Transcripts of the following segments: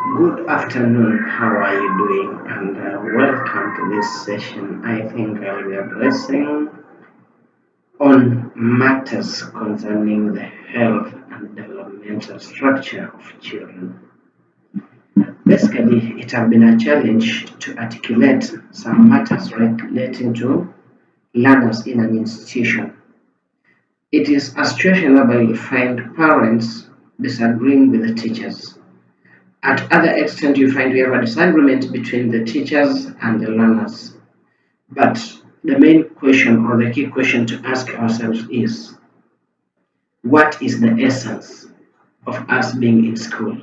Good afternoon, how are you doing? And welcome to this session. I think I'll be addressing on matters concerning the health and developmental structure of children. Basically, it has been a challenge to articulate some matters relating to learners in an institution. It is a situation whereby you find parents disagreeing with the teachers. At other extent, you find we have a disagreement between the teachers and the learners. But the main question or the key question to ask ourselves is what is the essence of us being in school?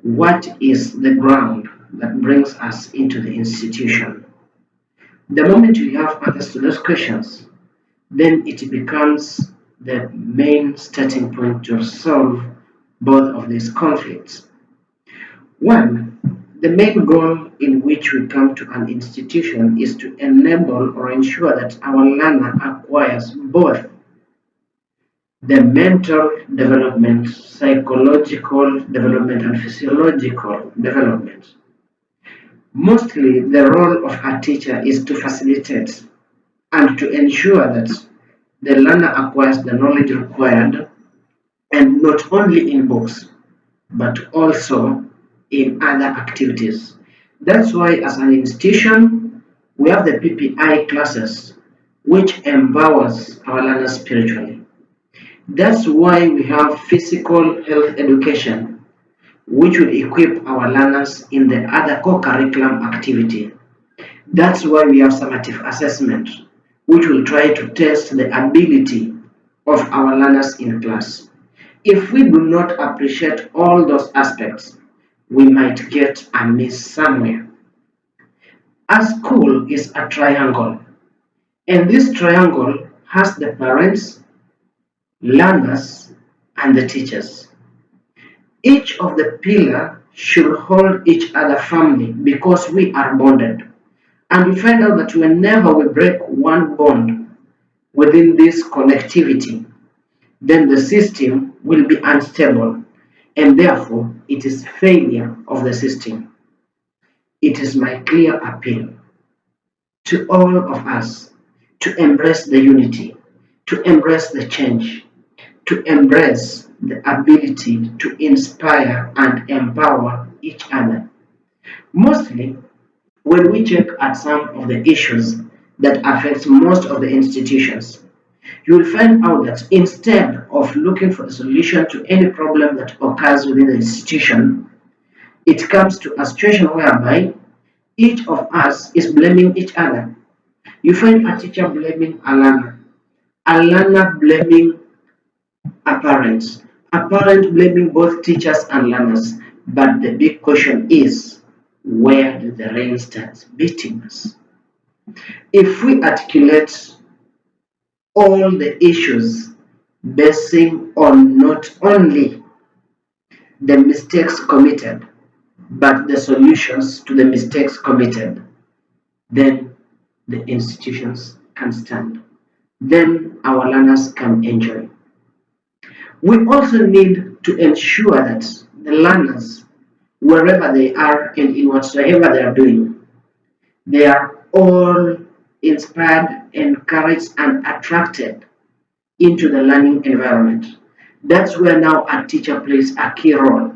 What is the ground that brings us into the institution? The moment you have answers to those questions, then it becomes the main starting point to solve both of these conflicts. One, the main goal in which we come to an institution is to enable or ensure that our learner acquires both the mental development, psychological development, and physiological development. Mostly, the role of a teacher is to facilitate and to ensure that the learner acquires the knowledge required, and not only in books, but also in other activities. That's why, as an institution, we have the PPI classes, which empowers our learners spiritually. That's why we have physical health education, which will equip our learners in the other co-curriculum activity. That's why we have summative assessment, which will try to test the ability of our learners in class. If we do not appreciate all those aspects, we might get a miss somewhere. A school is a triangle, and this triangle has the parents, learners, and the teachers. Each of the pillar should hold each other firmly because we are bonded. And we find out that whenever we break one bond within this connectivity, then the system will be unstable, and therefore it is failure of the system. It is my clear appeal to all of us to embrace the unity, to embrace the change, to embrace the ability to inspire and empower each other. Mostly, when we check at some of the issues that affect most of the institutions, you will find out that instead of looking for a solution to any problem that occurs within the institution, it comes to a situation whereby each of us is blaming each other. You find a teacher blaming a learner blaming a parent blaming both teachers and learners. But the big question is, where did the rain start beating us? If we articulate all the issues basing on not only the mistakes committed, but the solutions to the mistakes committed, then the institutions can stand. Then our learners can enjoy. We also need to ensure that the learners, wherever they are and in whatsoever they are doing, they are all inspired, encouraged, and attracted into the learning environment. That's where now a teacher plays a key role.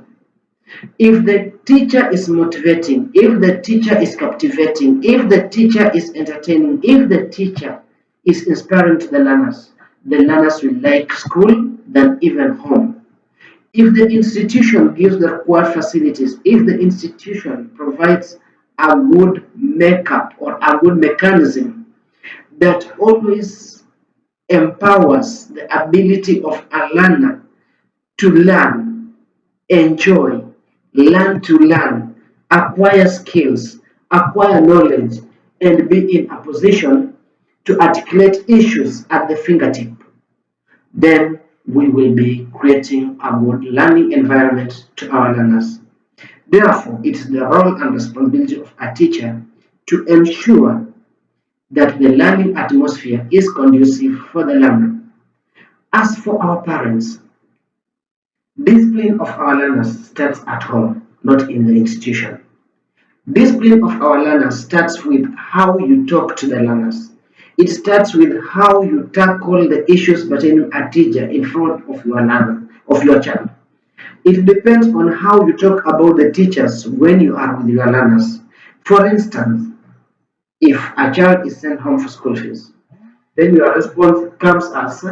If the teacher is motivating, if the teacher is captivating, if the teacher is entertaining, if the teacher is inspiring to the learners will like school than even home. If the institution gives the required facilities, if the institution provides a good makeup or a good mechanism that always empowers the ability of a learner to learn, enjoy, learn to learn, acquire skills, acquire knowledge, and be in a position to articulate issues at the fingertip, then we will be creating a good learning environment to our learners. Therefore, it is the role and responsibility of a teacher to ensure that the learning atmosphere is conducive for the learner. As for our parents, discipline of our learners starts at home. not in the institution. Discipline of our learners starts with how you talk to the learners. It starts with how you tackle the issues pertaining a teacher in front of your learner, of your child. It depends on how you talk about the teachers when you are with your learners. For instance, if a child is sent home for school fees, then your response comes as,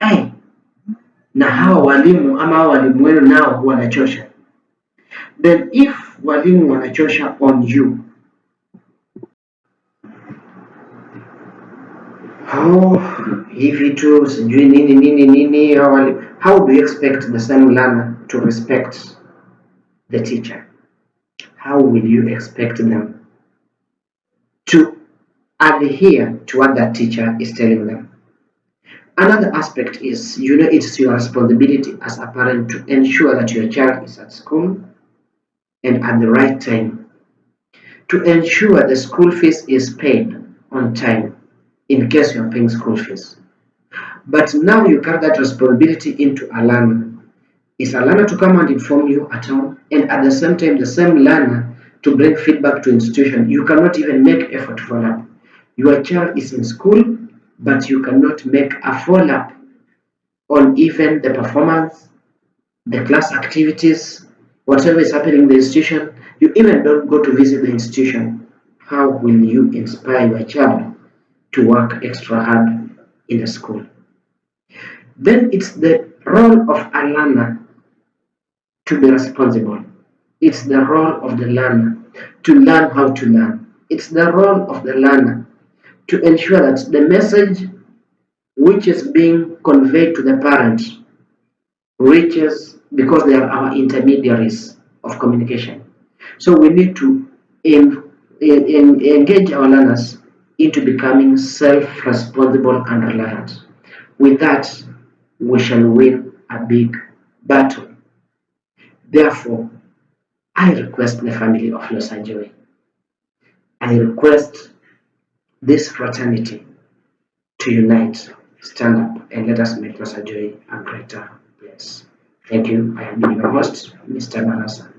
hey, na hawa walimu ama hawa walimu wenu nao wanachosha. Then if walimu wanachosha on you, hivi tu sijui nini nini nini, how do you expect the same learner to respect the teacher? How will you expect them to adhere to what that teacher is telling them? Another aspect is, it's your responsibility as a parent to ensure that your child is at school and at the right time, to ensure the school fees is paid on time in case you're paying school fees. But now you carry that responsibility into a learner. Is a learner to come and inform you at home, and at the same time, the same learner to bring feedback to institution. You cannot even make effort to follow up. Your child is in school, but you cannot make a follow up on even the performance, the class activities, whatever is happening in the institution. You even don't go to visit the institution. How will you inspire your child to work extra hard in the school? Then it's the role of a learner to be responsible. It's the role of the learner to learn how to learn. It's the role of the learner to ensure that the message which is being conveyed to the parents reaches, because they are our intermediaries of communication. So we need to engage our learners into becoming self-responsible and reliant. With that, we shall win a big battle. Therefore, I request the family of Los Angeles, I request this fraternity to unite, stand up, and let us make Los Angeles a greater place. Thank you. I am your host, Mr. Manasa.